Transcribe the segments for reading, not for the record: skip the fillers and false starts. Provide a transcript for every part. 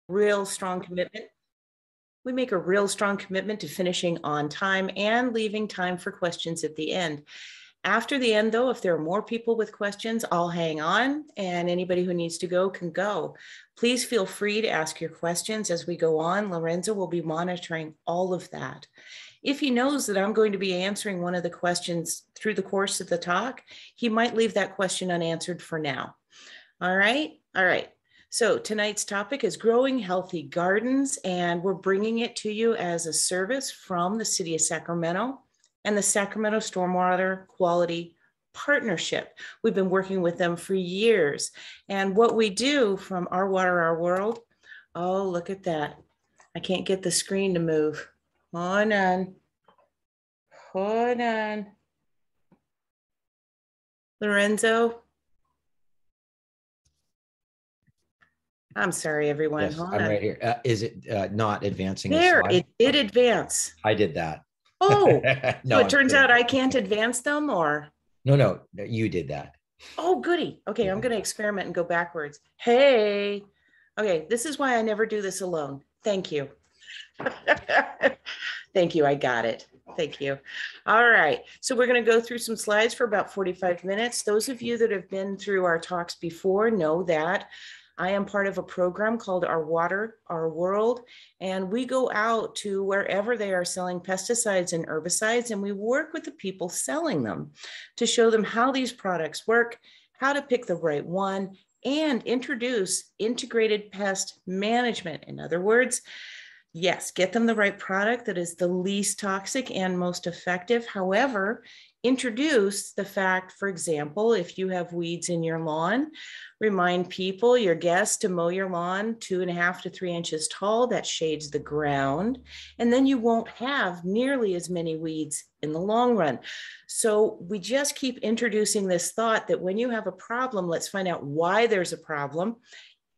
real strong commitment. We make a real strong commitment to finishing on time and leaving time for questions at the end. After the end, though, if there are more people with questions, I'll hang on, and anybody who needs to go can go. Please feel free to ask your questions as we go on. Lorenzo will be monitoring all of that. If he knows that I'm going to be answering one of the questions through the course of the talk, he might leave that question unanswered for now. All right. All right. So tonight's topic is growing healthy gardens, and we're bringing it to you as a service from the city of Sacramento and the Sacramento Stormwater Quality Partnership. We've been working with them for years. And what we do from Our Water, Our World, oh, look at that. I can't get the screen to move. Hold on. Hold on. Lorenzo. I'm sorry, everyone. Yes, Hold I'm on. right here. Is it not advancing? There, it did advance. I did that. Oh, no, so it turns out I can't advance them, or? No, you did that. Oh, goody. Okay, yeah. I'm going to experiment and go backwards. Hey. Okay, this is why I never do this alone. Thank you. Thank you. I got it. Thank you. All right. So we're going to go through some slides for about 45 minutes. Those of you that have been through our talks before know that I am part of a program called Our Water, Our World, and we go out to wherever they are selling pesticides and herbicides, and we work with the people selling them to show them how these products work, how to pick the right one, and introduce integrated pest management. In other words, yes, get them the right product that is the least toxic and most effective. However, introduce the fact, for example, if you have weeds in your lawn, remind people, your guests, to mow your lawn 2.5 to 3 inches tall. That shades the ground. And then you won't have nearly as many weeds in the long run. So we just keep introducing this thought that when you have a problem, let's find out why there's a problem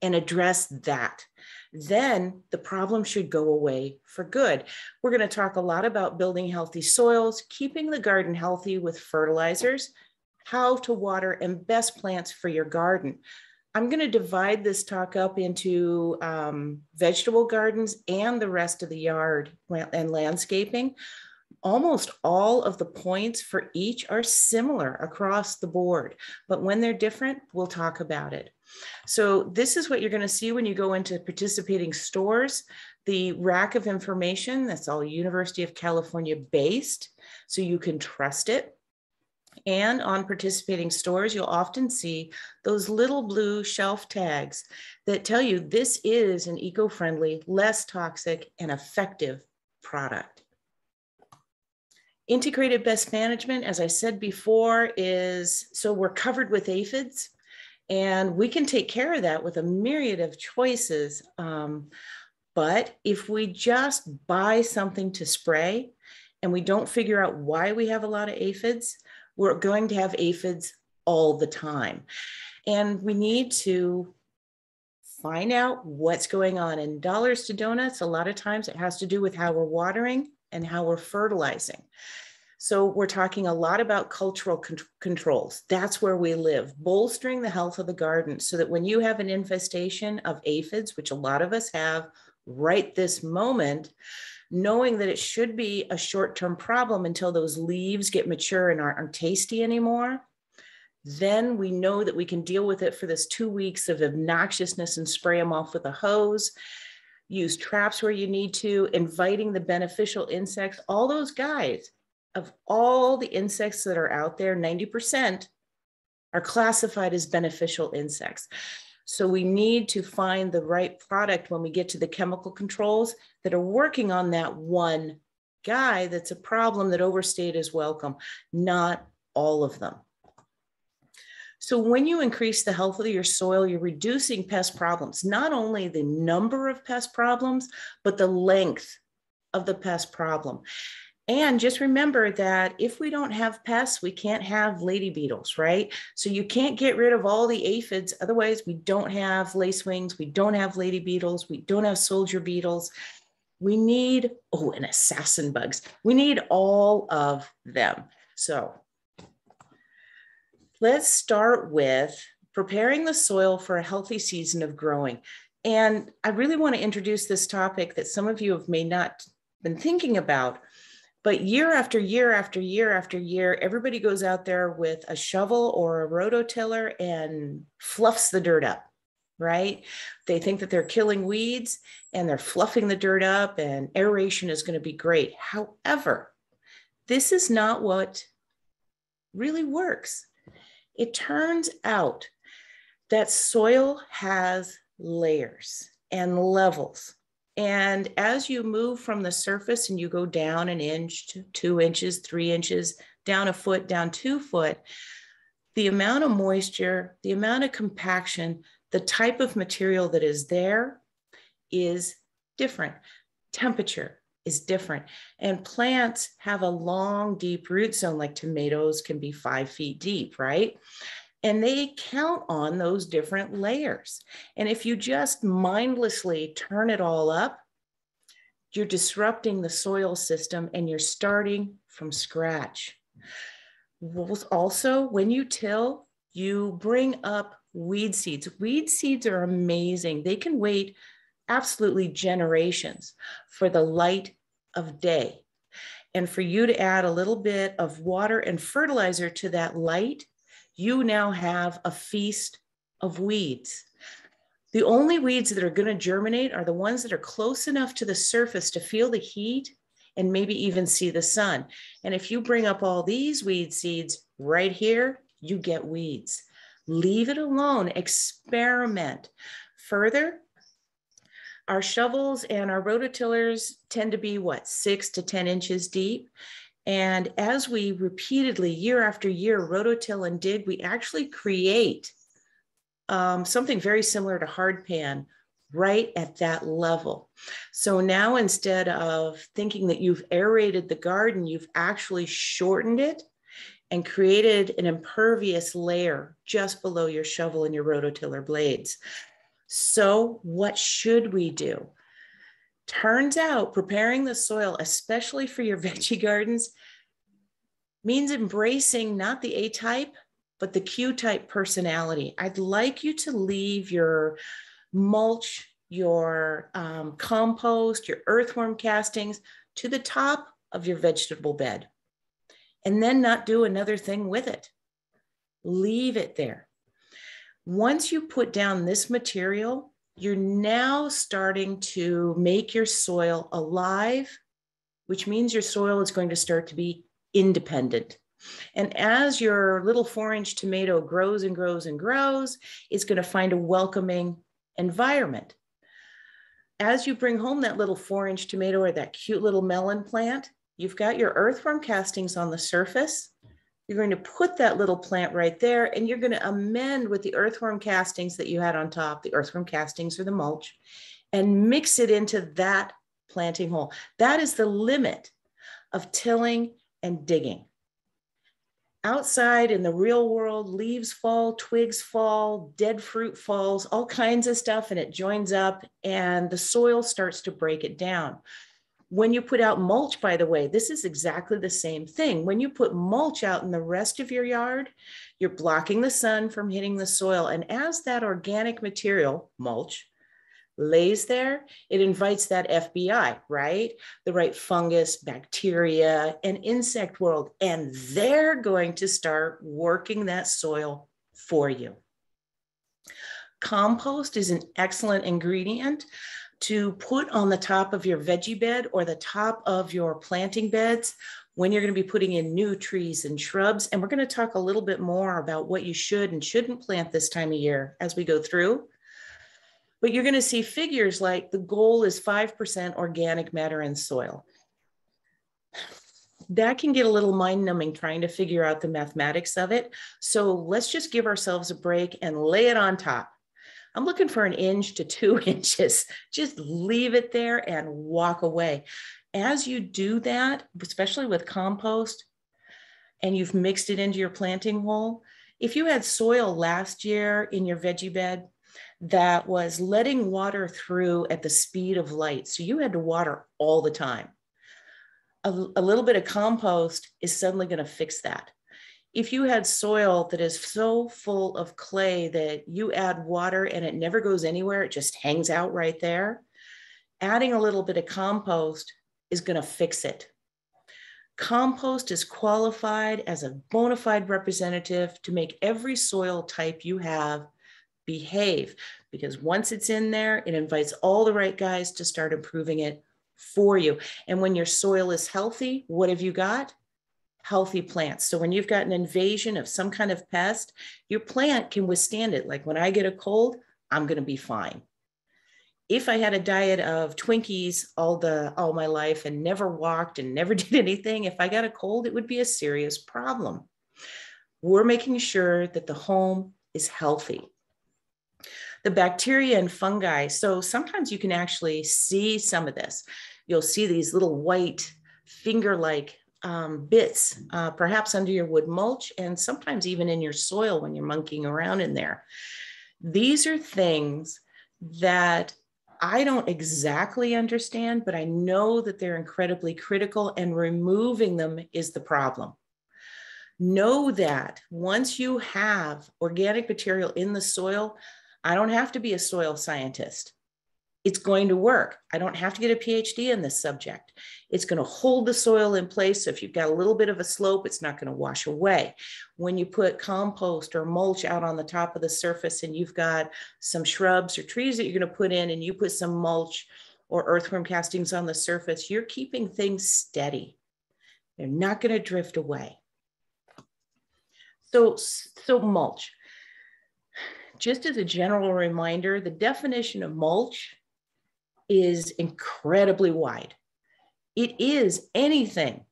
and address that. Then the problem should go away for good. We're going to talk a lot about building healthy soils, keeping the garden healthy with fertilizers, how to water, and best plants for your garden. I'm going to divide this talk up into vegetable gardens and the rest of the yard and landscaping. Almost all of the points for each are similar across the board, but when they're different, we'll talk about it. So this is what you're going to see when you go into participating stores. The rack of information, that's all University of California based, so you can trust it. And on participating stores, you'll often see those little blue shelf tags that tell you this is an eco-friendly, less toxic, and effective product. Integrated pest management, as I said before, is so we're covered with aphids, and we can take care of that with a myriad of choices. But if we just buy something to spray and we don't figure out why we have a lot of aphids, we're going to have aphids all the time. And we need to find out what's going on. In dollars to donuts, a lot of times it has to do with how we're watering and how we're fertilizing. So we're talking a lot about cultural controls. That's where we live, bolstering the health of the garden so that when you have an infestation of aphids, which a lot of us have right this moment, knowing that it should be a short-term problem until those leaves get mature and aren't tasty anymore, then we know that we can deal with it for this 2 weeks of obnoxiousness and spray them off with a hose. Use traps where you need to, inviting the beneficial insects, all those guys. Of all the insects that are out there, 90% are classified as beneficial insects. So we need to find the right product when we get to the chemical controls that are working on that one guy that's a problem that overstayed is welcome, not all of them. So when you increase the health of your soil, you're reducing pest problems, not only the number of pest problems, but the length of the pest problem. And just remember that if we don't have pests, we can't have lady beetles, right? So you can't get rid of all the aphids. Otherwise, we don't have lacewings. We don't have lady beetles. We don't have soldier beetles. We need, oh, and assassin bugs. We need all of them. So let's start with preparing the soil for a healthy season of growing. And I really want to introduce this topic that some of you have may not been thinking about, but year after year after year after year, everybody goes out there with a shovel or a rototiller and fluffs the dirt up, right? They think that they're killing weeds and they're fluffing the dirt up and aeration is going to be great. However, this is not what really works. It turns out that soil has layers and levels. And as you move from the surface and you go down an inch to 2 inches, 3 inches, down a foot, down 2 foot, the amount of moisture, the amount of compaction, the type of material that is there is different. Temperature is different. And plants have a long, deep root zone, like tomatoes can be 5 feet deep, right? And they count on those different layers. And if you just mindlessly turn it all up, you're disrupting the soil system and you're starting from scratch. Also, when you till, you bring up weed seeds. Weed seeds are amazing. They can wait absolutely generations for the light of day. And for you to add a little bit of water and fertilizer to that light, you now have a feast of weeds. The only weeds that are going to germinate are the ones that are close enough to the surface to feel the heat and maybe even see the sun. And if you bring up all these weed seeds right here, you get weeds. Leave it alone, experiment. Further, our shovels and our rototillers tend to be 6 to 10 inches deep. And as we repeatedly, year after year, rototill and dig, we actually create something very similar to hardpan right at that level. So now instead of thinking that you've aerated the garden, you've actually shortened it and created an impervious layer just below your shovel and your rototiller blades. So what should we do? Turns out preparing the soil, especially for your veggie gardens, means embracing not the A-type, but the Q-type personality. I'd like you to leave your mulch, your compost, your earthworm castings to the top of your vegetable bed, and then not do another thing with it. Leave it there. Once you put down this material, you're now starting to make your soil alive, which means your soil is going to start to be independent. And as your little 4-inch tomato grows and grows and grows, it's going to find a welcoming environment. As you bring home that little 4-inch tomato or that cute little melon plant, you've got your earthworm castings on the surface. You're going to put that little plant right there, and you're going to amend with the earthworm castings that you had on top. The earthworm castings are the mulch, and mix it into that planting hole. That is the limit of tilling and digging. Outside in the real world, leaves fall, twigs fall, dead fruit falls, all kinds of stuff, and it joins up and the soil starts to break it down. When you put out mulch, by the way, this is exactly the same thing. When you put mulch out in the rest of your yard, you're blocking the sun from hitting the soil. And as that organic material, mulch, lays there, it invites that FBI, right? The right fungus, bacteria, and insect world. And they're going to start working that soil for you. Compost is an excellent ingredient to put on the top of your veggie bed or the top of your planting beds when you're going to be putting in new trees and shrubs. And we're going to talk a little bit more about what you should and shouldn't plant this time of year as we go through. But you're going to see figures like the goal is 5% organic matter in soil. That can get a little mind-numbing trying to figure out the mathematics of it. So let's just give ourselves a break and lay it on top. I'm looking for 1 inch to 2 inches. Just leave it there and walk away. As you do that, especially with compost, and you've mixed it into your planting hole, if you had soil last year in your veggie bed that was letting water through at the speed of light, so you had to water all the time, a little bit of compost is suddenly going to fix that. If you had soil that is so full of clay that you add water and it never goes anywhere, it just hangs out right there, adding a little bit of compost is going to fix it. Compost is qualified as a bona fide representative to make every soil type you have behave, because once it's in there, it invites all the right guys to start improving it for you. And when your soil is healthy, what have you got? Healthy plants. So when you've got an invasion of some kind of pest, your plant can withstand it. Like when I get a cold, I'm going to be fine. If I had a diet of Twinkies all my life and never walked and never did anything, if I got a cold, it would be a serious problem. We're making sure that the home is healthy. The bacteria and fungi. So sometimes you can actually see some of this. You'll see these little white finger-like bits, perhaps under your wood mulch, and sometimes even in your soil when you're monkeying around in there. These are things that I don't exactly understand, but I know that they're incredibly critical, and removing them is the problem. Know that once you have organic material in the soil, I don't have to be a soil scientist. It's going to work. I don't have to get a PhD in this subject. It's going to hold the soil in place. So if you've got a little bit of a slope, it's not going to wash away. When you put compost or mulch out on the top of the surface and you've got some shrubs or trees that you're going to put in, and you put some mulch or earthworm castings on the surface, you're keeping things steady. They're not going to drift away. So mulch. Just as a general reminder, the definition of mulch is incredibly wide. It is anything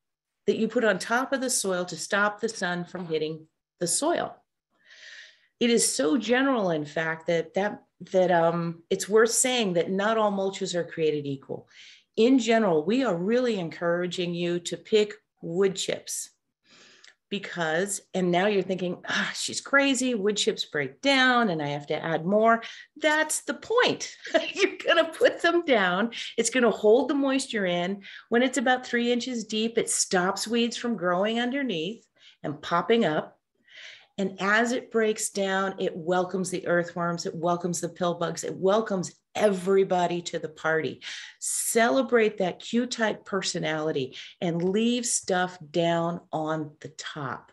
that you put on top of the soil to stop the sun from hitting the soil. It is so general, in fact, that it's worth saying that not all mulches are created equal. In general, we are really encouraging you to pick wood chips. Because, and now you're thinking, she's crazy, wood chips break down and I have to add more. That's the point. You're going to put them down. It's going to hold the moisture in. When it's about 3 inches deep, it stops weeds from growing underneath and popping up. And as it breaks down, it welcomes the earthworms, it welcomes the pill bugs, it welcomes everybody to the party. Celebrate that Q-type personality and leave stuff down on the top.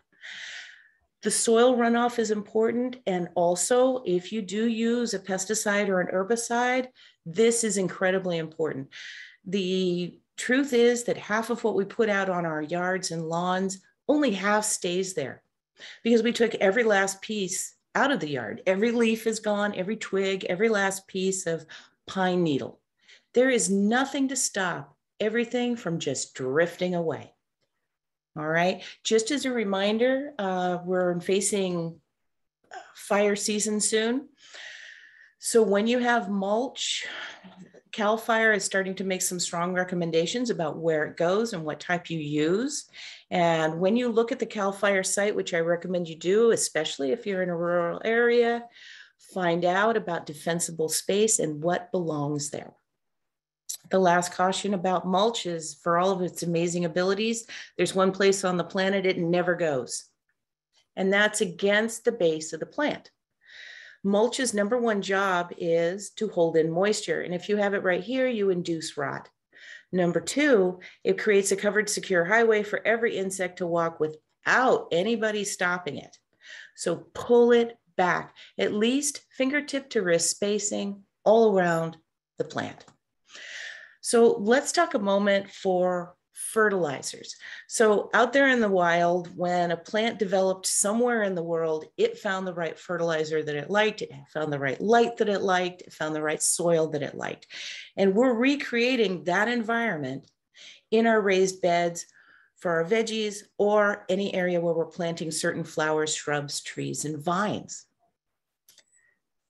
The soil runoff is important. And also, if you do use a pesticide or an herbicide, this is incredibly important. The truth is that half of what we put out on our yards and lawns, only half stays there, because we took every last piece out of the yard. Every leaf is gone, every twig, every last piece of pine needle. There is nothing to stop everything from just drifting away. All right. Just as a reminder, we're facing fire season soon. So when you have mulch, CAL FIRE is starting to make some strong recommendations about where it goes and what type you use. And when you look at the CAL FIRE site, which I recommend you do, especially if you're in a rural area, find out about defensible space and what belongs there. The last caution about mulch is, for all of its amazing abilities, there's one place on the planet it never goes, and that's against the base of the plant. Mulch's number one job is to hold in moisture. And if you have it right here, you induce rot. Number two, it creates a covered secure highway for every insect to walk without anybody stopping it. So pull it back, at least fingertip to wrist spacing all around the plant. So let's talk a moment for fertilizers. So out there in the wild, when a plant developed somewhere in the world, it found the right fertilizer that it liked, it found the right light that it liked, it found the right soil that it liked. And we're recreating that environment in our raised beds for our veggies or any area where we're planting certain flowers, shrubs, trees, and vines.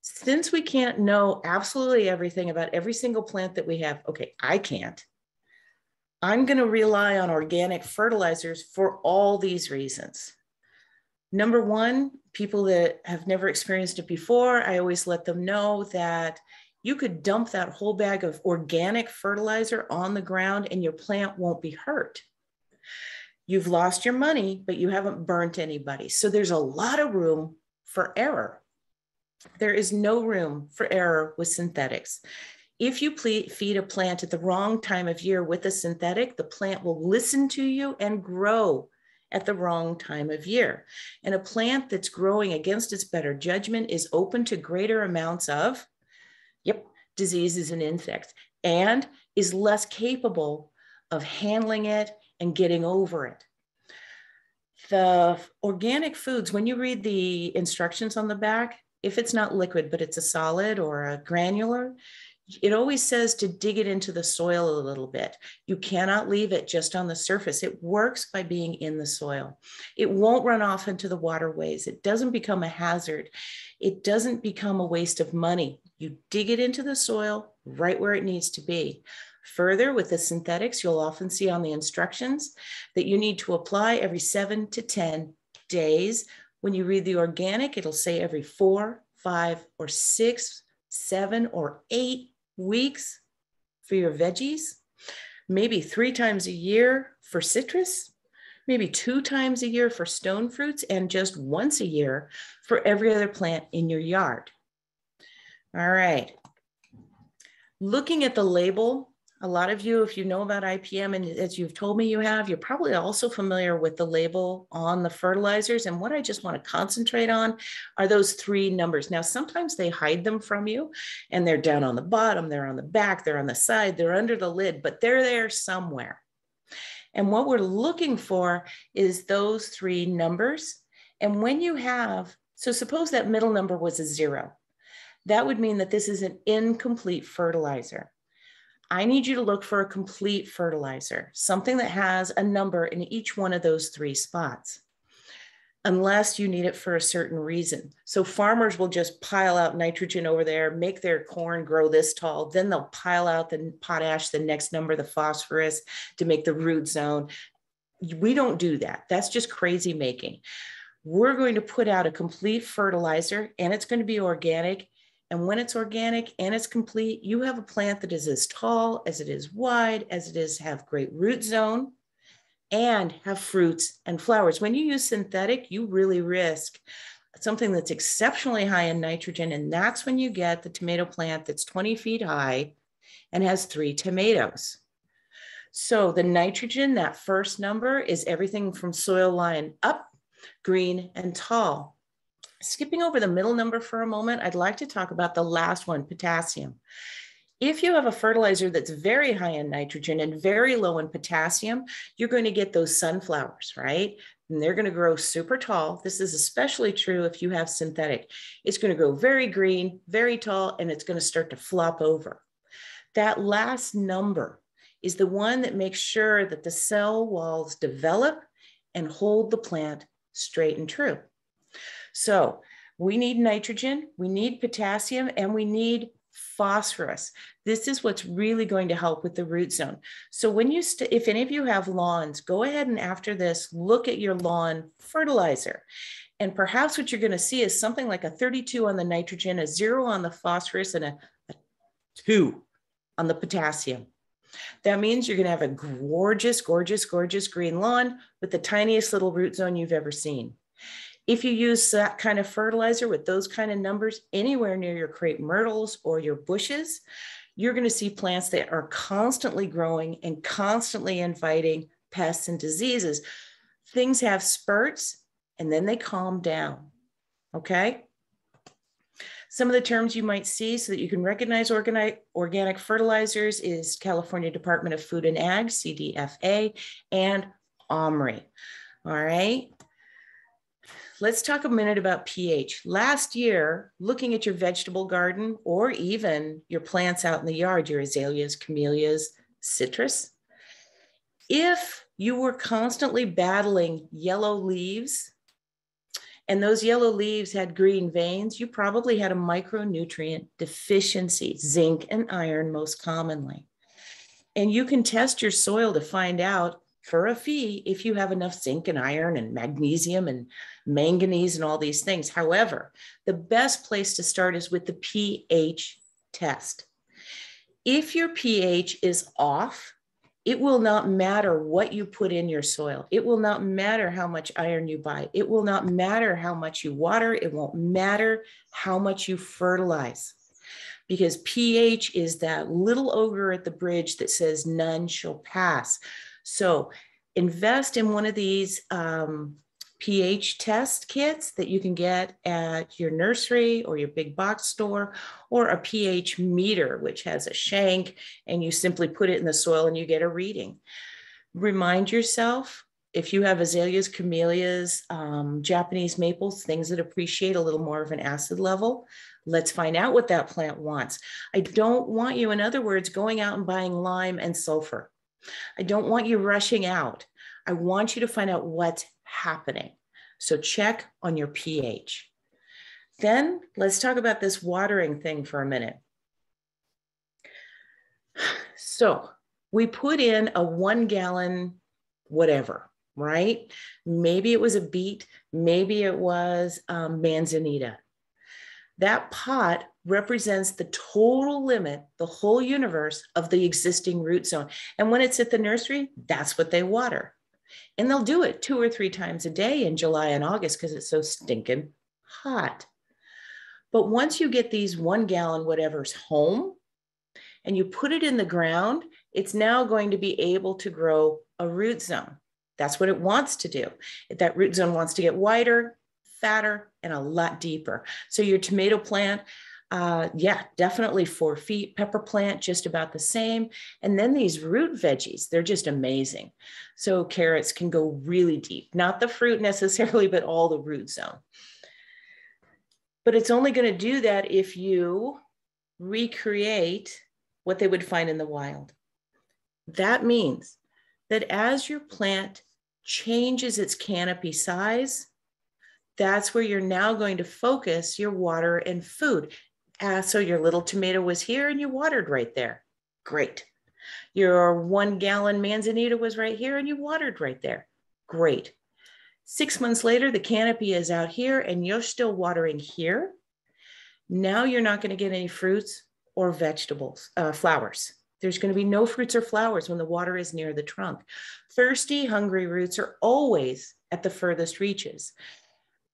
Since we can't know absolutely everything about every single plant that we have, okay, I can't. I'm going to rely on organic fertilizers for all these reasons. Number one, people that have never experienced it before, I always let them know that you could dump that whole bag of organic fertilizer on the ground and your plant won't be hurt. You've lost your money, but you haven't burnt anybody. So there's a lot of room for error. There is no room for error with synthetics. If you feed a plant at the wrong time of year with a synthetic, the plant will listen to you and grow at the wrong time of year. And a plant that's growing against its better judgment is open to greater amounts of, diseases and insects, and is less capable of handling it and getting over it. The organic foods, when you read the instructions on the back, if it's not liquid, but it's a solid or a granular, it always says to dig it into the soil a little bit. You cannot leave it just on the surface. It works by being in the soil. It won't run off into the waterways. It doesn't become a hazard. It doesn't become a waste of money. You dig it into the soil right where it needs to be. Further, with the synthetics, you'll often see on the instructions that you need to apply every 7 to 10 days. When you read the organic, it'll say every 4, 5, or 6, 7, or 8 weeks for your veggies, maybe 3 times a year for citrus, maybe 2 times a year for stone fruits, and just once a year for every other plant in your yard. All right. Looking at the label, a lot of you, if you know about IPM, and as you've told me you have, you're probably also familiar with the label on the fertilizers. And what I just want to concentrate on are those 3 numbers. Now, sometimes they hide them from you and they're down on the bottom, they're on the back, they're on the side, they're under the lid, but they're there somewhere. And what we're looking for is those 3 numbers. And when you have, so suppose that middle number was a 0, that would mean that this is an incomplete fertilizer. I need you to look for a complete fertilizer, something that has a number in each one of those 3 spots, unless you need it for a certain reason. So farmers will just pile out nitrogen over there, make their corn grow this tall, then they'll pile out the potash, the next number, the phosphorus to make the root zone. We don't do that. That's just crazy making. We're going to put out a complete fertilizer, and it's going to be organic. And when it's organic and it's complete, you have a plant that is as tall as it is wide, as it is have great root zone, and have fruits and flowers. When you use synthetic, you really risk something that's exceptionally high in nitrogen. And that's when you get the tomato plant that's 20 feet high and has 3 tomatoes. So the nitrogen, that first number, is everything from soil line up, green, and tall. Skipping over the middle number for a moment, I'd like to talk about the last one, potassium. If you have a fertilizer that's very high in nitrogen and very low in potassium, you're going to get those sunflowers, right? And they're going to grow super tall. This is especially true if you have synthetic. It's going to grow very green, very tall, and it's going to start to flop over. That last number is the one that makes sure that the cell walls develop and hold the plant straight and true. So we need nitrogen, we need potassium, and we need phosphorus. This is what's really going to help with the root zone. So when you, if any of you have lawns, go ahead and after this, look at your lawn fertilizer. And perhaps what you're going to see is something like a 32 on the nitrogen, a 0 on the phosphorus, and a 2 on the potassium. That means you're going to have a gorgeous, gorgeous, gorgeous green lawn with the tiniest little root zone you've ever seen. If you use that kind of fertilizer with those kind of numbers anywhere near your crepe myrtles or your bushes, you're going to see plants that are constantly growing and constantly inviting pests and diseases. Things have spurts and then they calm down. Okay? Some of the terms you might see so that you can recognize organic fertilizers is California Department of Food and Ag, CDFA, and OMRI. All right. Let's talk a minute about pH. Last year, looking at your vegetable garden or even your plants out in the yard, your azaleas, camellias, citrus, if you were constantly battling yellow leaves and those yellow leaves had green veins, you probably had a micronutrient deficiency, zinc and iron most commonly. And you can test your soil to find out for a fee if you have enough zinc and iron and magnesium and manganese and all these things. However, the best place to start is with the pH test. If your pH is off, It will not matter what you put in your soil. It will not matter how much iron you buy. It will not matter how much you water. It won't matter how much you fertilize, because pH is that little ogre at the bridge that says none shall pass. So invest in one of these pH test kits that you can get at your nursery or your big box store, or a pH meter, which has a shank, and you simply put it in the soil and you get a reading. Remind yourself, if you have azaleas, camellias, Japanese maples, things that appreciate a little more of an acid level, let's find out what that plant wants. I don't want you, in other words, going out and buying lime and sulfur. I don't want you rushing out. I want you to find out what's happening. So check on your pH. Then let's talk about this watering thing for a minute. So we put in a 1 gallon whatever, right? Maybe it was a beet, maybe it was manzanita. That pot represents the total limit, the whole universe of the existing root zone. And when it's at the nursery, that's what they water. And they'll do it 2 or 3 times a day in July and August because it's so stinking hot. But once you get these 1 gallon whatever's home and you put it in the ground, it's now going to be able to grow a root zone. That's what it wants to do. That root zone wants to get wider, fatter, and a lot deeper. So your tomato plant, yeah, definitely 4 feet. Pepper plant, just about the same. And then these root veggies, they're just amazing. So carrots can go really deep, not the fruit necessarily, but all the root zone. But it's only going to do that if you recreate what they would find in the wild. That means that as your plant changes its canopy size, that's where you're now going to focus your water and food. So your little tomato was here and you watered right there. Great. Your 1 gallon manzanita was right here and you watered right there. Great. 6 months later, the canopy is out here and you're still watering here. Now you're not going to get any fruits or vegetables, flowers. There's going to be no fruits or flowers when the water is near the trunk. Thirsty, hungry roots are always at the furthest reaches.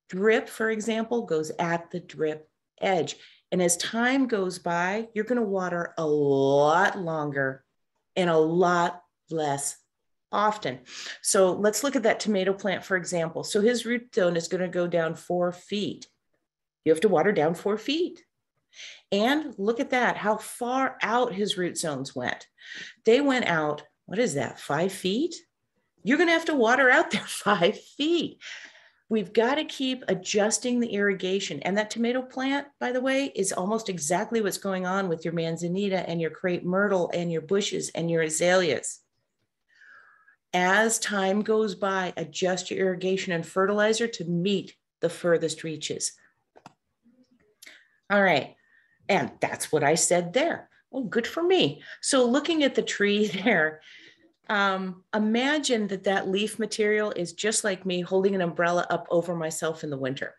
Drip, for example, goes at the drip edge. And as time goes by, you're going to water a lot longer and a lot less often. So let's look at that tomato plant, for example. So his root zone is going to go down 4 feet. You have to water down 4 feet. And look at that, how far out his root zones went. They went out, what is that, 5 feet? You're going to have to water out there 5 feet. We've got to keep adjusting the irrigation. And that tomato plant, by the way, is almost exactly what's going on with your manzanita and your crepe myrtle and your bushes and your azaleas. As time goes by, adjust your irrigation and fertilizer to meet the furthest reaches. All right. And that's what I said there. Oh, good for me. So looking at the tree there, imagine that that leaf material is just like me holding an umbrella up over myself in the winter,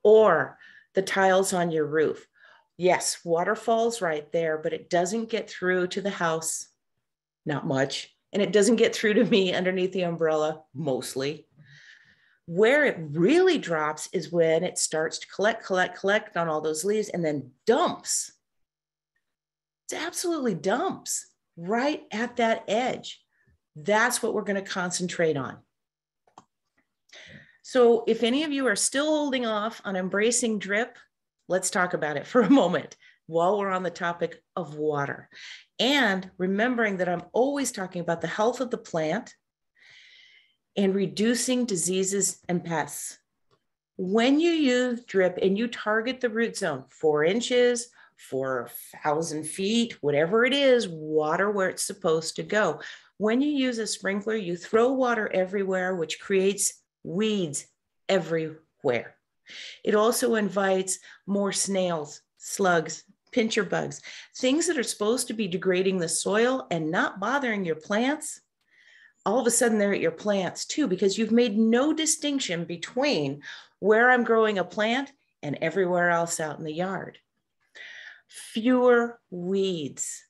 or the tiles on your roof. Yes, water falls right there, but it doesn't get through to the house, not much. And it doesn't get through to me underneath the umbrella, mostly. Where it really drops is when it starts to collect on all those leaves and then dumps. It absolutely dumps right at that edge. That's what we're going to concentrate on. So if any of you are still holding off on embracing drip, let's talk about it for a moment while we're on the topic of water. And remembering that I'm always talking about the health of the plant and reducing diseases and pests. When you use drip and you target the root zone, 4 inches, 4,000 feet, whatever it is, water where it's supposed to go. When you use a sprinkler, you throw water everywhere, which creates weeds everywhere. It also invites more snails, slugs, pincher bugs, things that are supposed to be degrading the soil and not bothering your plants. All of a sudden they're at your plants too, because you've made no distinction between where I'm growing a plant and everywhere else out in the yard. Fewer weeds.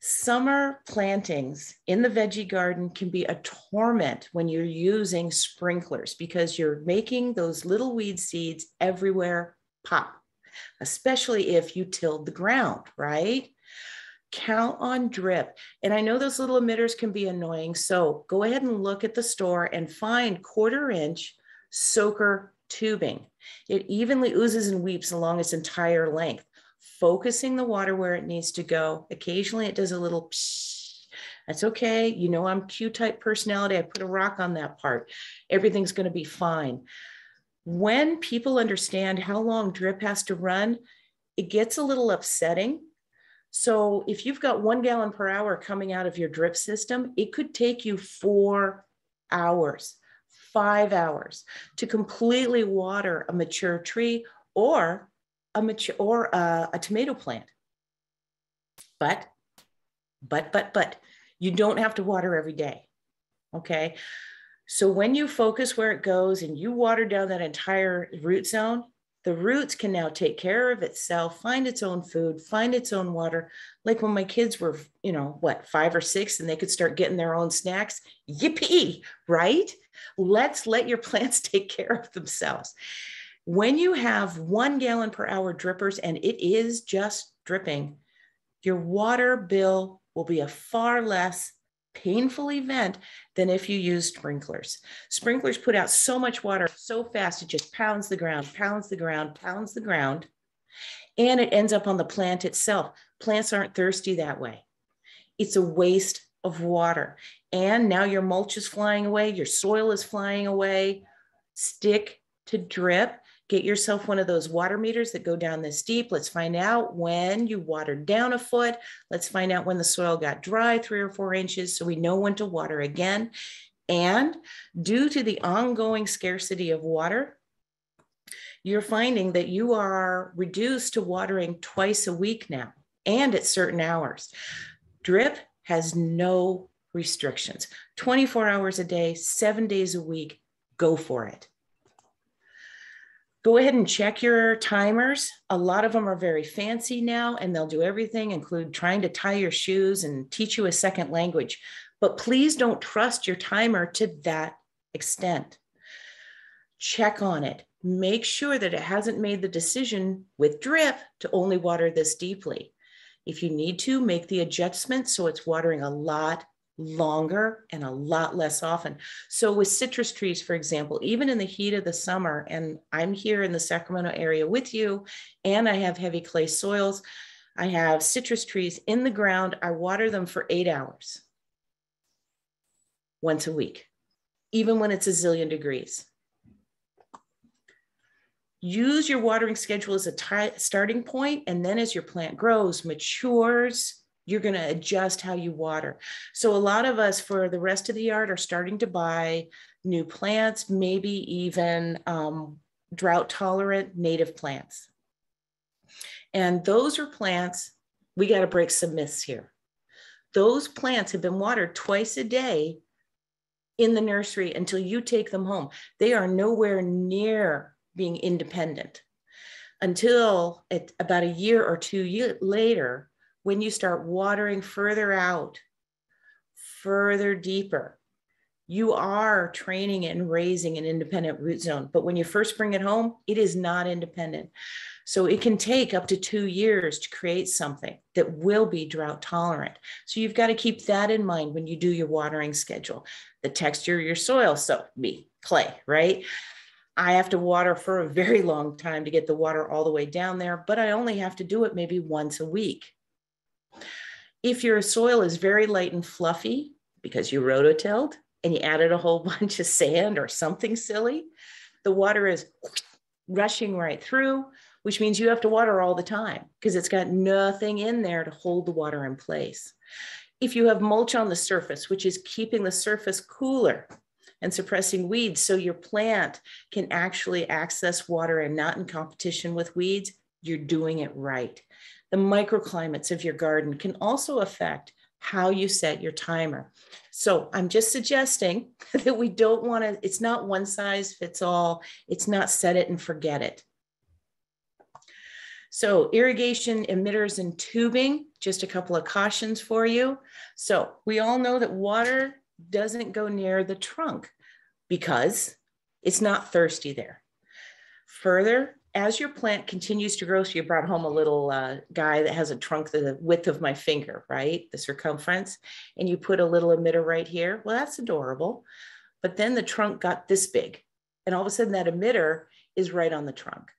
Summer plantings in the veggie garden can be a torment when you're using sprinklers because you're making those little weed seeds everywhere pop, especially if you tilled the ground, right? Count on drip. And I know those little emitters can be annoying, so go ahead and look at the store and find 1/4 inch soaker tubing. It evenly oozes and weeps along its entire length, focusing the water where it needs to go. Occasionally it does a little psh. That's okay. You know, I'm Q-type personality. I put a rock on that part. Everything's going to be fine. When people understand how long drip has to run, it gets a little upsetting. So if you've got 1 gallon per hour coming out of your drip system, it could take you 4 hours, 5 hours to completely water a mature tree or a tomato plant. But you don't have to water every day. Okay. So when you focus where it goes and you water down that entire root zone, the roots can now take care of itself, find its own food, find its own water. Like when my kids were, you know, what, 5 or 6, and they could start getting their own snacks. Yippee, right? Let's let your plants take care of themselves. When you have 1 gallon per hour drippers and it is just dripping, your water bill will be a far less painful event than if you use sprinklers. Sprinklers put out so much water so fast, it just pounds the ground, pounds the ground, pounds the ground, and it ends up on the plant itself. Plants aren't thirsty that way. It's a waste of water. And now your mulch is flying away, your soil is flying away. Stick to drip. Get yourself one of those water meters that go down this deep. Let's find out when you watered down a foot. Let's find out when the soil got dry 3 or 4 inches so we know when to water again. And due to the ongoing scarcity of water, you're finding that you are reduced to watering twice a week now and at certain hours. Drip has no restrictions. 24 hours a day, 7 days a week, go for it. Go ahead and check your timers. A lot of them are very fancy now, and they'll do everything, include trying to tie your shoes and teach you a second language. But please don't trust your timer to that extent. Check on it. Make sure that it hasn't made the decision with drip to only water this deeply. If you need to, make the adjustment so it's watering a lot longer and a lot less often. So with citrus trees, for example, even in the heat of the summer, and I'm here in the Sacramento area with you, and I have heavy clay soils, I have citrus trees in the ground. I water them for 8 hours once a week, even when it's a zillion degrees. Use your watering schedule as a starting point, and then as your plant grows, matures, you're going to adjust how you water. So a lot of us for the rest of the yard are starting to buy new plants, maybe even drought tolerant native plants. And those are plants, we got to break some myths here. Those plants have been watered twice a day in the nursery until you take them home. They are nowhere near being independent until about a year or 2 later, when you start watering further out, further deeper, you are training and raising an independent root zone. But when you first bring it home, it is not independent. So it can take up to 2 years to create something that will be drought tolerant. So you've got to keep that in mind when you do your watering schedule. The texture of your soil, so clay, right? I have to water for a very long time to get the water all the way down there, but I only have to do it maybe once a week. If your soil is very light and fluffy because you rototilled and you added a whole bunch of sand or something silly, the water is rushing right through, which means you have to water all the time because it's got nothing in there to hold the water in place. If you have mulch on the surface, which is keeping the surface cooler and suppressing weeds so your plant can actually access water and not in competition with weeds, you're doing it right. The microclimates of your garden can also affect how you set your timer. So I'm just suggesting that we don't want to, it's not one size fits all. It's not set it and forget it. So irrigation emitters and tubing, just a couple of cautions for you. So we all know that water doesn't go near the trunk because it's not thirsty there. Further, as your plant continues to grow, so you brought home a little guy that has a trunk the width of my finger, right? The circumference, and you put a little emitter right here. Well, that's adorable. But then the trunk got this big, and all of a sudden that emitter is right on the trunk.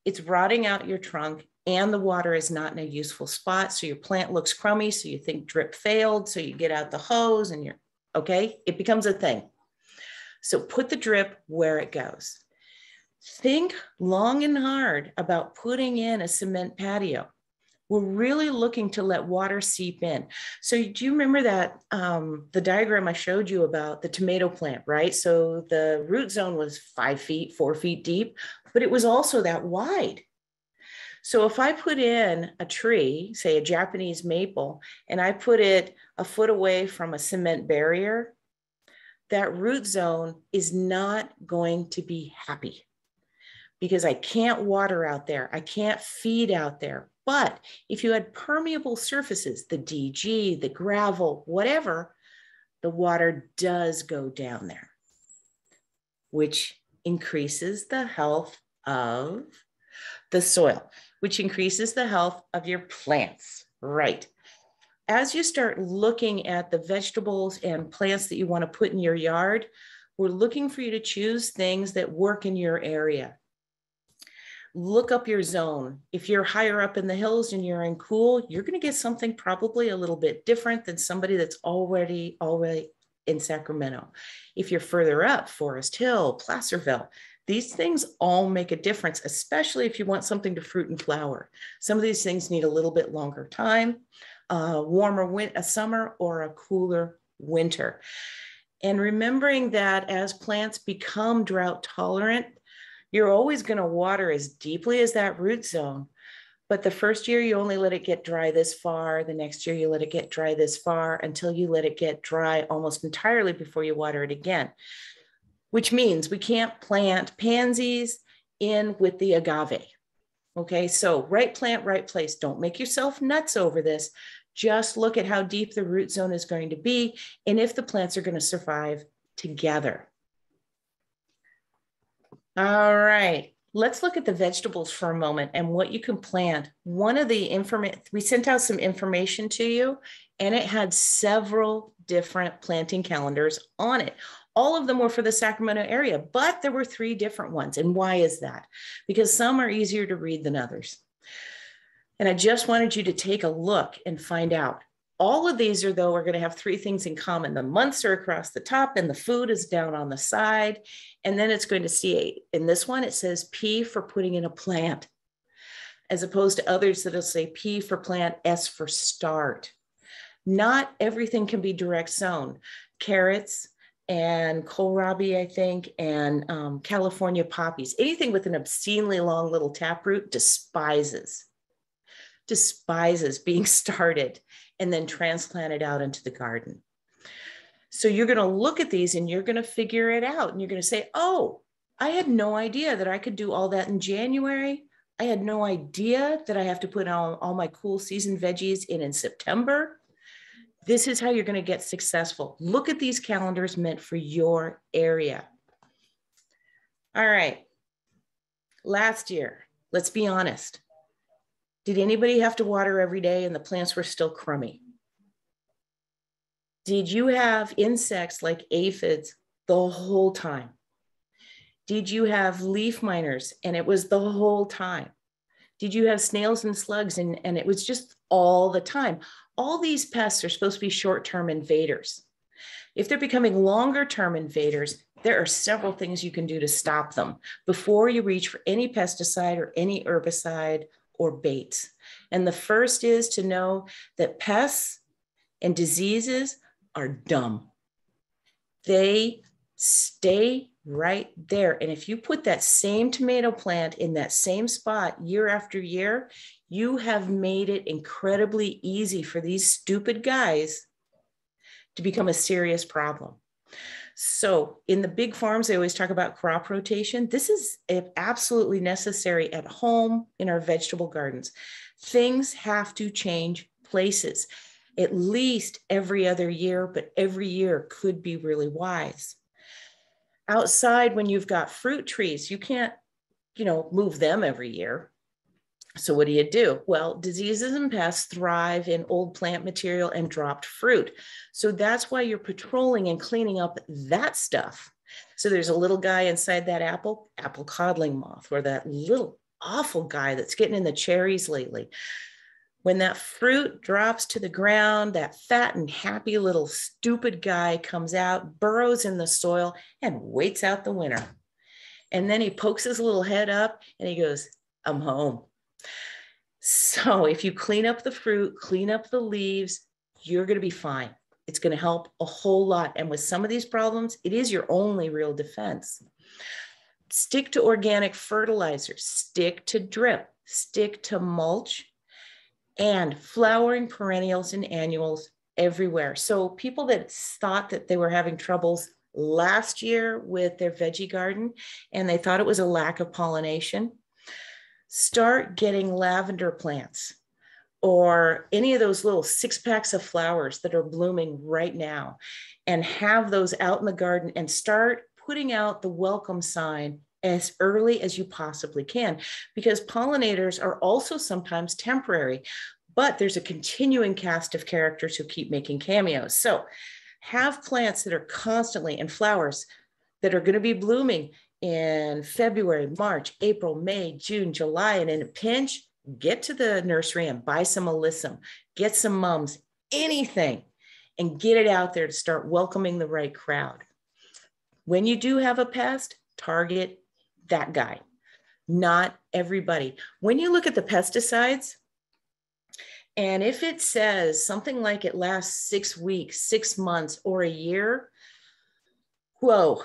It's rotting out your trunk, and the water is not in a useful spot. So your plant looks crummy. So you think drip failed. So you get out the hose and you're okay. It becomes a thing. So put the drip where it goes. Think long and hard about putting in a cement patio. We're really looking to let water seep in. So do you remember that the diagram I showed you about the tomato plant, right? So the root zone was 5 feet, 4 feet deep, but it was also that wide. So if I put in a tree, say a Japanese maple, and I put it a foot away from a cement barrier, that root zone is not going to be happy because I can't water out there. I can't feed out there. But if you had permeable surfaces, the DG, the gravel, whatever, the water does go down there, which increases the health of the soil, which increases the health of your plants, right? As you start looking at the vegetables and plants that you want to put in your yard, we're looking for you to choose things that work in your area. Look up your zone. If you're higher up in the hills and you're in cool, you're going to get something probably a little bit different than somebody that's already in Sacramento. If you're further up, Forest Hill, Placerville, these things all make a difference, especially if you want something to fruit and flower. Some of these things need a little bit longer time, warmer a summer or a cooler winter. And remembering that as plants become drought tolerant, you're always going to water as deeply as that root zone. But the first year, you only let it get dry this far. The next year, you let it get dry this far until you let it get dry almost entirely before you water it again, which means we can't plant pansies in with the agave. Okay, so right plant, right place. Don't make yourself nuts over this. Just look at how deep the root zone is going to be and if the plants are going to survive together. All right, let's look at the vegetables for a moment and what you can plant. One of the we sent out some information to you, and it had several different planting calendars on it. All of them were for the Sacramento area, but there were 3 different ones. And why is that? Because some are easier to read than others. And I just wanted you to take a look and find out. All of these are going to have 3 things in common. The months are across the top and the food is down on the side. And then it's going to see, in this one, it says P for putting in a plant, as opposed to others that'll say P for plant, S for start. Not everything can be direct sown. Carrots and kohlrabi, I think, and California poppies, anything with an obscenely long little taproot despises being started and then transplanted out into the garden. So you're going to look at these and you're going to figure it out. And you're going to say, oh, I had no idea that I could do all that in January. I had no idea that I have to put all my cool season veggies in September. This is how you're going to get successful. Look at these calendars meant for your area. All right. Last year, let's be honest. Did anybody have to water every day and the plants were still crummy? Did you have insects like aphids the whole time? Did you have leaf miners and it was the whole time? Did you have snails and slugs and it was just all the time? All these pests are supposed to be short-term invaders. If they're becoming longer-term invaders, there are several things you can do to stop them before you reach for any pesticide or any herbicide or baits. And the first is to know that pests and diseases are dumb. They stay right there. And if you put that same tomato plant in that same spot year after year, you have made it incredibly easy for these stupid guys to become a serious problem. So in the big farms, they always talk about crop rotation. This is absolutely necessary at home in our vegetable gardens. Things have to change places at least every other year, but every year could be really wise. Outside, when you've got fruit trees, you can't, move them every year. So what do? Well, diseases and pests thrive in old plant material and dropped fruit. So that's why you're patrolling and cleaning up that stuff. So there's a little guy inside that apple codling moth, or that little awful guy that's getting in the cherries lately. When that fruit drops to the ground, that fat and happy little stupid guy comes out, burrows in the soil, and waits out the winter. And then he pokes his little head up and he goes, I'm home. So if you clean up the fruit, clean up the leaves, you're going to be fine. It's going to help a whole lot. And with some of these problems, it is your only real defense. Stick to organic fertilizers, stick to drip, stick to mulch, and flowering perennials and annuals everywhere. So people that thought that they were having troubles last year with their veggie garden and they thought it was a lack of pollination, start getting lavender plants or any of those little 6-packs of flowers that are blooming right now, and have those out in the garden and start putting out the welcome sign as early as you possibly can, because pollinators are also sometimes temporary, but there's a continuing cast of characters who keep making cameos. So have plants that are constantly, and flowers that are going to be blooming in February, March, April, May, June, July, and in a pinch, get to the nursery and buy some alyssum, get some mums, anything, and get it out there to start welcoming the right crowd. When you do have a pest, target that guy, not everybody. When you look at the pesticides, and if it says something like it lasts 6 weeks, 6 months, or a year, whoa.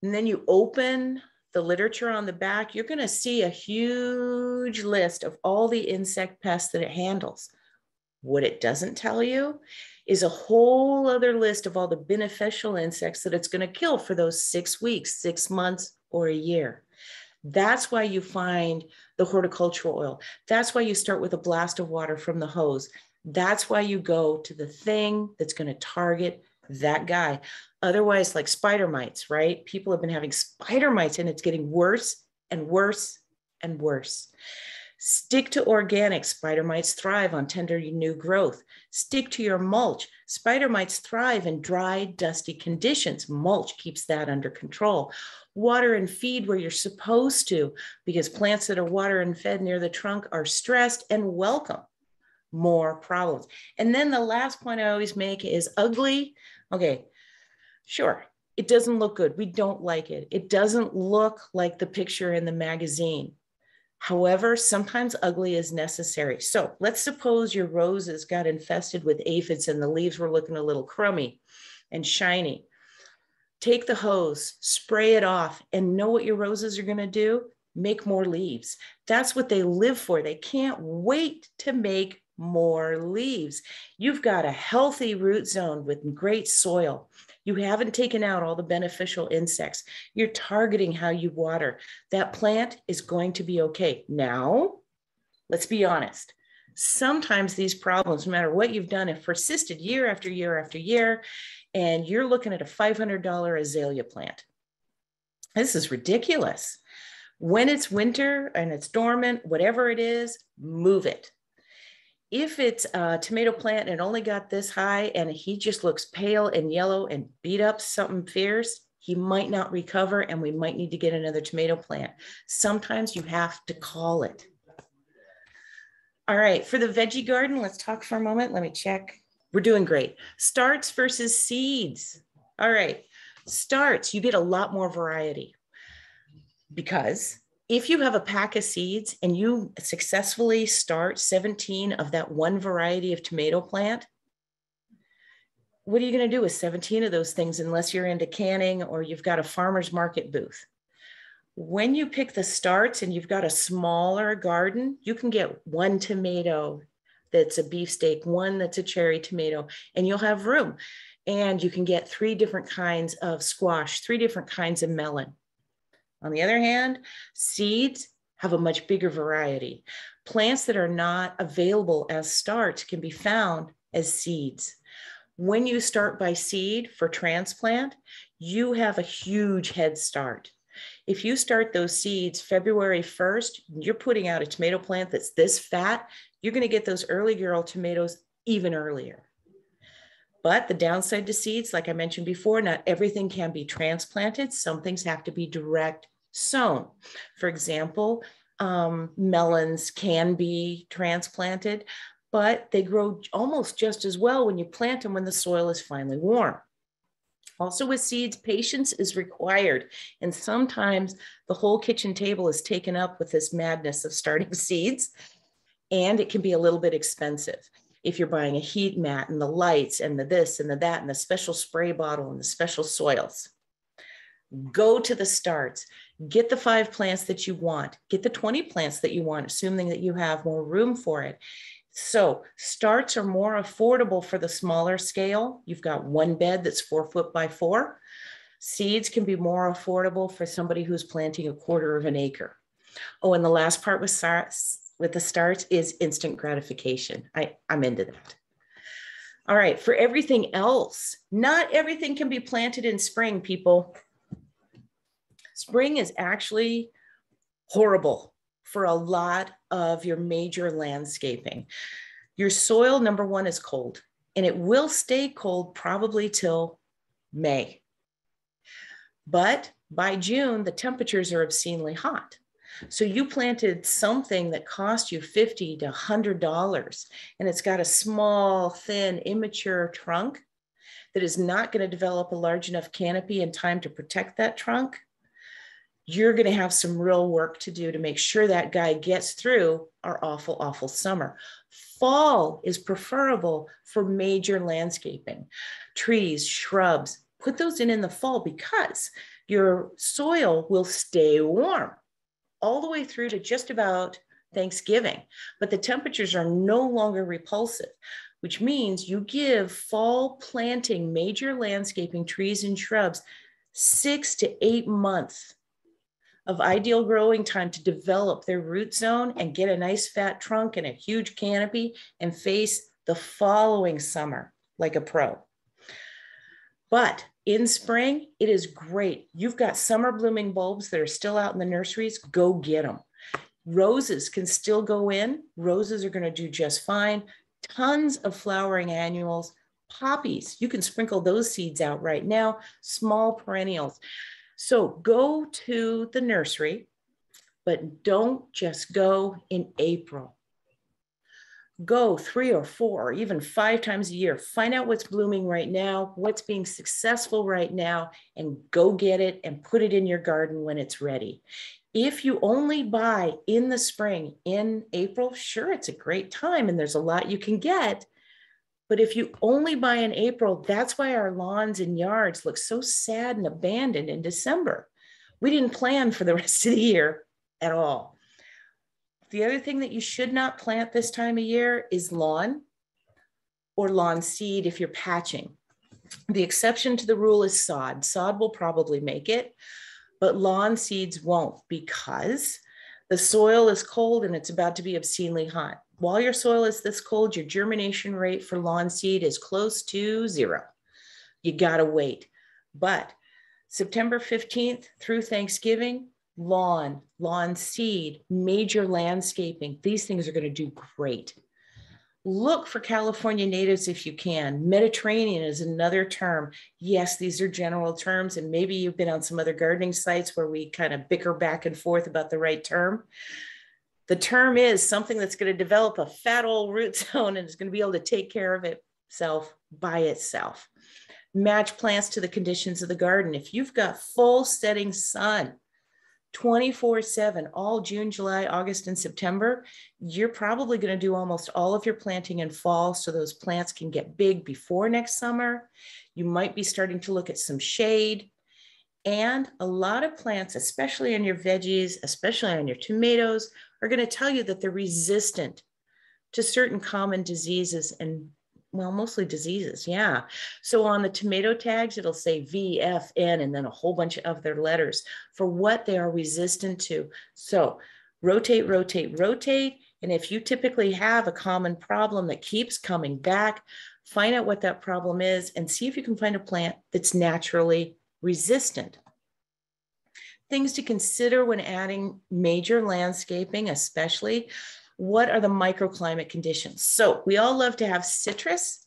And then you open the literature on the back, you're going to see a huge list of all the insect pests that it handles. What it doesn't tell you is a whole other list of all the beneficial insects that it's going to kill for those 6 weeks, 6 months, or a year. That's why you find the horticultural oil. That's why you start with a blast of water from the hose. That's why you go to the thing that's going to target that guy. Otherwise, like spider mites, right? People have been having spider mites and it's getting worse and worse and worse. Stick to organic. Spider mites thrive on tender new growth. Stick to your mulch. Spider mites thrive in dry, dusty conditions. Mulch keeps that under control. Water and feed where you're supposed to, because plants that are water and fed near the trunk are stressed and welcome more problems. And then the last point I always make is ugly. Okay, sure, it doesn't look good. We don't like it. It doesn't look like the picture in the magazine. However, sometimes ugly is necessary. So let's suppose your roses got infested with aphids and the leaves were looking a little crummy and shiny. Take the hose, spray it off, and know what your roses are going to do? Make more leaves. That's what they live for. They can't wait to make more leaves. You've got a healthy root zone with great soil. You haven't taken out all the beneficial insects. You're targeting how you water. That plant is going to be okay. Now, let's be honest. Sometimes these problems, no matter what you've done, have persisted year after year after year, and you're looking at a $500 azalea plant. This is ridiculous. When it's winter and it's dormant, whatever it is, move it. If it's a tomato plant and it only got this high and he just looks pale and yellow and beat up something fierce, he might not recover and we might need to get another tomato plant. Sometimes you have to call it. All right, for the veggie garden, let's talk for a moment. Let me check. We're doing great. Starts versus seeds. All right, starts, you get a lot more variety, because if you have a pack of seeds and you successfully start 17 of that one variety of tomato plant, what are you going to do with 17 of those things unless you're into canning or you've got a farmer's market booth? When you pick the starts and you've got a smaller garden, you can get one tomato that's a beefsteak, one that's a cherry tomato, and you'll have room. and you can get 3 different kinds of squash, 3 different kinds of melon. On the other hand, seeds have a much bigger variety. Plants that are not available as starts can be found as seeds. When you start by seed for transplant, you have a huge head start. If you start those seeds February 1st, you're putting out a tomato plant that's this fat, you're going to get those early girl tomatoes even earlier. But the downside to seeds, like I mentioned before, not everything can be transplanted. Some things have to be direct sown. For example, melons can be transplanted, but they grow almost just as well when you plant them when the soil is finally warm. Also with seeds, patience is required. And sometimes the whole kitchen table is taken up with this madness of starting seeds, and it can be a little bit expensive. If you're buying a heat mat and the lights and the this and the that and the special spray bottle and the special soils, go to the starts. Get the 5 plants that you want. Get the 20 plants that you want, assuming that you have more room for it. So starts are more affordable for the smaller scale. You've got one bed that's 4 foot by 4. Seeds can be more affordable for somebody who's planting a 1/4 of an acre. Oh, and the last part with the starts is instant gratification. I'm into that. All right, for everything else, not everything can be planted in spring, people. Spring is actually horrible for a lot of your major landscaping. Your soil, number one, is cold, and it will stay cold probably till May. But by June, the temperatures are obscenely hot. So you planted something that cost you $50 to $100, and it's got a small, thin, immature trunk that is not going to develop a large enough canopy in time to protect that trunk. You're going to have some real work to do to make sure that guy gets through our awful, awful summer. Fall is preferable for major landscaping. Trees, shrubs, put those in the fall because your soil will stay warm all the way through to just about Thanksgiving, but the temperatures are no longer repulsive, which means you give fall planting major landscaping trees and shrubs 6 to 8 months of ideal growing time to develop their root zone and get a nice fat trunk and a huge canopy and face the following summer like a pro. But in spring, it is great. You've got summer blooming bulbs that are still out in the nurseries. Go get them. Roses can still go in. Roses are going to do just fine. Tons of flowering annuals. Poppies, you can sprinkle those seeds out right now. Small perennials. So go to the nursery, but don't just go in April. Go 3 or 4 or even 5 times a year. Find out what's blooming right now, what's being successful right now, and go get it and put it in your garden when it's ready. If you only buy in the spring, in April, sure, it's a great time and there's a lot you can get. But if you only buy in April, that's why our lawns and yards look so sad and abandoned in December. We didn't plan for the rest of the year at all. The other thing that you should not plant this time of year is lawn or lawn seed if you're patching. The exception to the rule is sod. Sod will probably make it, but lawn seeds won't because the soil is cold and it's about to be obscenely hot. While your soil is this cold, your germination rate for lawn seed is close to 0. You gotta wait. But September 15th through Thanksgiving, lawn seed, major landscaping, these things are going to do great. Look for California natives if you can. Mediterranean is another term. Yes, these are general terms, and maybe you've been on some other gardening sites where we kind of bicker back and forth about the right term. The term is something that's going to develop a fat old root zone and is going to be able to take care of itself by itself. Match plants to the conditions of the garden. If you've got full setting sun, 24/7, all June, July, August, and September, you're probably going to do almost all of your planting in fall so those plants can get big before next summer. You might be starting to look at some shade. And a lot of plants, especially on your veggies, especially on your tomatoes, are going to tell you that they're resistant to certain common diseases and well, mostly diseases. Yeah. So on the tomato tags, it'll say VFN and then a whole bunch of other letters for what they are resistant to. So rotate, rotate, rotate. And if you typically have a common problem that keeps coming back, find out what that problem is and see if you can find a plant that's naturally resistant. Things to consider when adding major landscaping, especially, what are the microclimate conditions? So we all love to have citrus,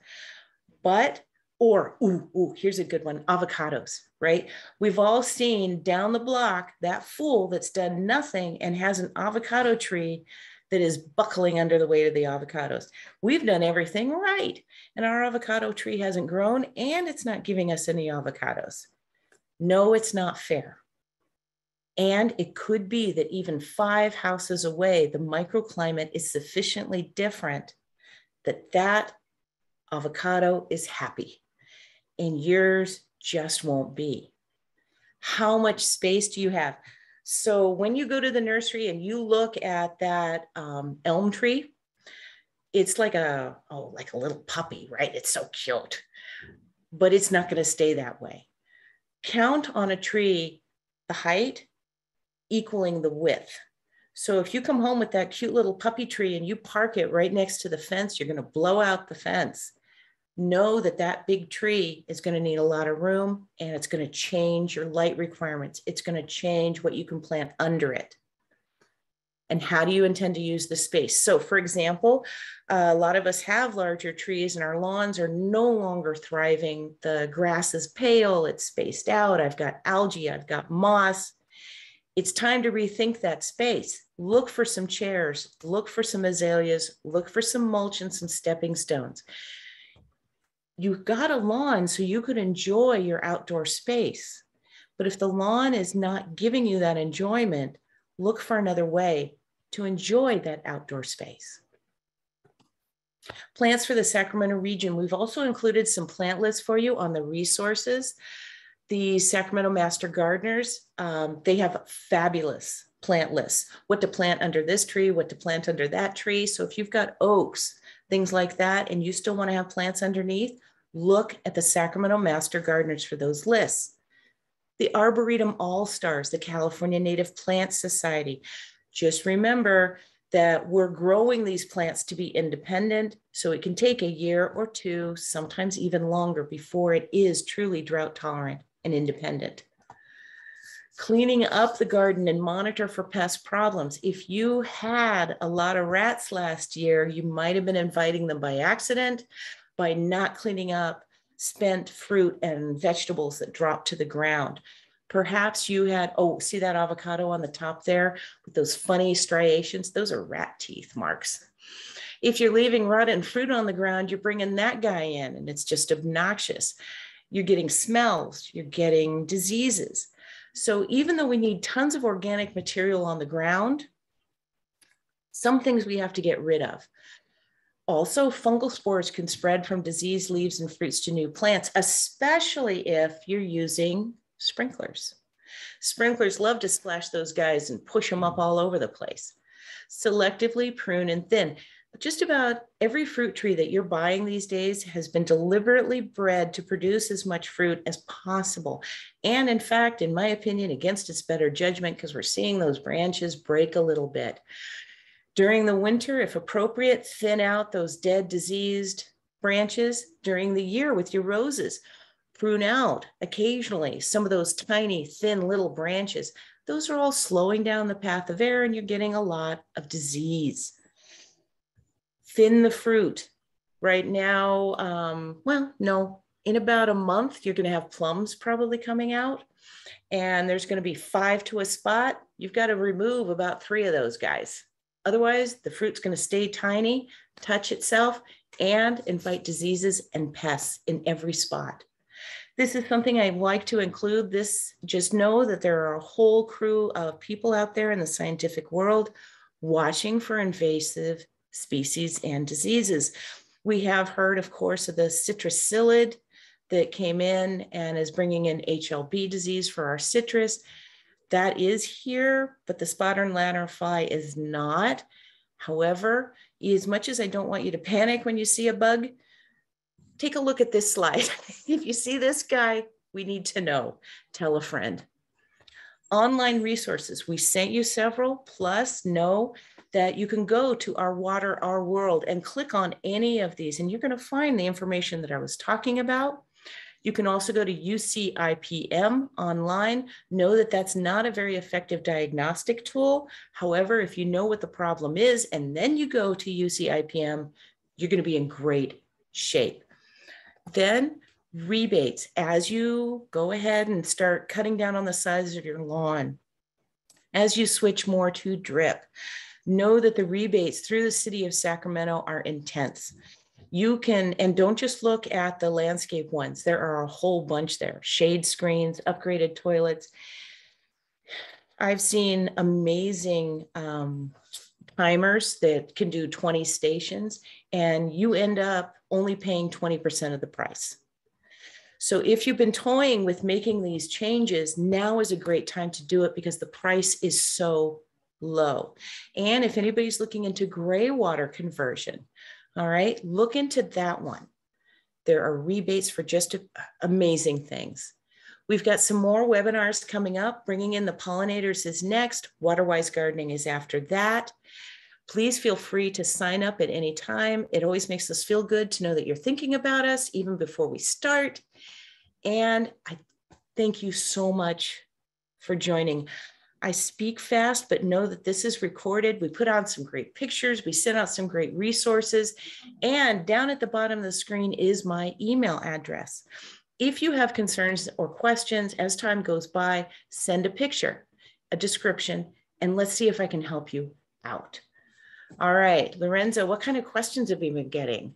here's a good one, avocados, right? We've all seen down the block that fool that's done nothing and has an avocado tree that is buckling under the weight of the avocados. We've done everything right, and our avocado tree hasn't grown and it's not giving us any avocados. No, it's not fair. And it could be that even 5 houses away, the microclimate is sufficiently different that that avocado is happy and yours just won't be. How much space do you have? So when you go to the nursery and you look at that elm tree, it's like a little puppy, right? It's so cute, but it's not going to stay that way. Count on a tree, the height equaling the width. So if you come home with that cute little puppy tree and you park it right next to the fence, you're going to blow out the fence. Know that that big tree is going to need a lot of room and it's going to change your light requirements. It's going to change what you can plant under it. And how do you intend to use the space? So for example, a lot of us have larger trees and our lawns are no longer thriving. The grass is pale, it's spaced out. I've got algae, I've got moss. It's time to rethink that space. Look for some chairs, look for some azaleas, look for some mulch and some stepping stones. You've got a lawn so you could enjoy your outdoor space. But if the lawn is not giving you that enjoyment, look for another way to enjoy that outdoor space. Plants for the Sacramento region. We've also included some plant lists for you on the resources. The Sacramento Master Gardeners, they have fabulous plant lists. What to plant under this tree, what to plant under that tree. So if you've got oaks, things like that, and you still want to have plants underneath, look at the Sacramento Master Gardeners for those lists. The Arboretum All-Stars, the California Native Plant Society. Just remember that we're growing these plants to be independent, so it can take a year or two, sometimes even longer, before it is truly drought tolerant and independent. Cleaning up the garden and monitor for pest problems. If you had a lot of rats last year, you might have been inviting them by accident by not cleaning up spent fruit and vegetables that dropped to the ground. Perhaps you had, see that avocado on the top there with those funny striations? Those are rat teeth marks. If you're leaving rotten fruit on the ground, you're bringing that guy in and it's just obnoxious. You're getting smells, you're getting diseases. So even though we need tons of organic material on the ground, some things we have to get rid of. Also, fungal spores can spread from diseased leaves and fruits to new plants, especially if you're using sprinklers. Sprinklers love to splash those guys and push them up all over the place. Selectively prune and thin. Just about every fruit tree that you're buying these days has been deliberately bred to produce as much fruit as possible. And in fact, in my opinion, against its better judgment, because we're seeing those branches break a little bit. During the winter, if appropriate, thin out those dead, diseased branches. During the year with your roses, prune out occasionally some of those tiny, thin little branches. Those are all slowing down the path of air and you're getting a lot of disease. Thin the fruit. Right now, in about a month, you're going to have plums probably coming out. And there's going to be 5 to a spot. You've got to remove about 3 of those guys. Otherwise, the fruit's going to stay tiny, touch itself, and invite diseases and pests in every spot. This is something I like to include. Just know that there are a whole crew of people out there in the scientific world watching for invasive species and diseases. We have heard, of course, of the citrusillid that came in and is bringing in HLB disease for our citrus. That is here, but the spot-horn lanternfly is not. However, as much as I don't want you to panic when you see a bug, take a look at this slide. If you see this guy, we need to know. Tell a friend. Online resources, we sent you several, plus know that you can go to Our Water, Our World and click on any of these, and you're going to find the information that I was talking about. You can also go to UCIPM online. Know that that's not a very effective diagnostic tool. However, if you know what the problem is, and then you go to UCIPM, you're going to be in great shape. Then rebates, as you go ahead and start cutting down on the size of your lawn, as you switch more to drip, know that the rebates through the city of Sacramento are intense. You can, and don't just look at the landscape ones. There are a whole bunch there. Shade screens, upgraded toilets. I've seen amazing timers that can do 20 stations, and you end up only paying 20% of the price. So if you've been toying with making these changes, now is a great time to do it because the price is so low. And if anybody's looking into gray water conversion, all right, look into that one. There are rebates for just amazing things. We've got some more webinars coming up. Bringing in the pollinators is next. Waterwise gardening is after that. Please feel free to sign up at any time. It always makes us feel good to know that you're thinking about us even before we start. And I thank you so much for joining. I speak fast, but know that this is recorded. We put on some great pictures. We sent out some great resources. And down at the bottom of the screen is my email address. If you have concerns or questions as time goes by, send a picture, a description, and let's see if I can help you out. All right, Lorenzo, what kind of questions have we been getting?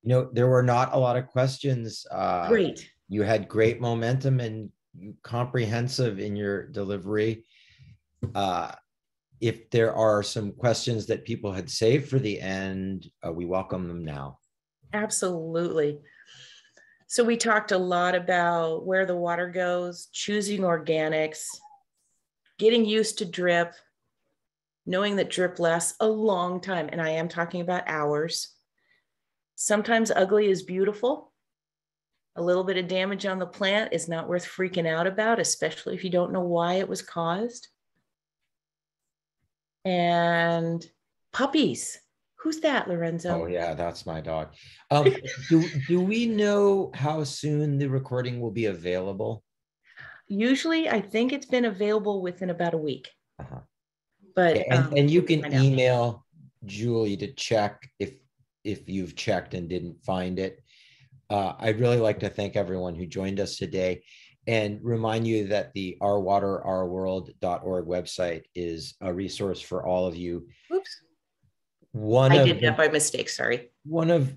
There were not a lot of questions. Great. You had great momentum and comprehensive in your delivery. If there are some questions that people had saved for the end, we welcome them now. Absolutely. So we talked a lot about where the water goes, choosing organics, getting used to drip, knowing that drip lasts a long time, and I am talking about hours. Sometimes ugly is beautiful. A little bit of damage on the plant is not worth freaking out about, especially if you don't know why it was caused. And puppies. Who's that, Lorenzo? Oh yeah, that's my dog. Do we know how soon the recording will be available? Usually, I think it's been available within about a week. Uh-huh. But and you can email Julie to check if you've checked and didn't find it. I'd really like to thank everyone who joined us today and remind you that the ourwaterourworld.org website is a resource for all of you. Oops. I did that by mistake, sorry. One of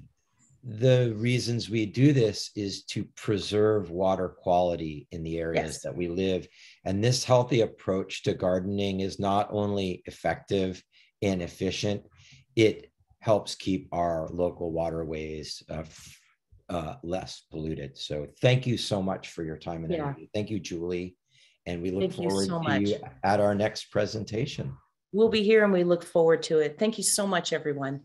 the reasons we do this is to preserve water quality in the areas that we live. And this healthy approach to gardening is not only effective and efficient, it helps keep our local waterways less polluted. So thank you so much for your time and energy. Thank you, Julie. And we look forward to you at our next presentation. We'll be here and we look forward to it. Thank you so much, everyone.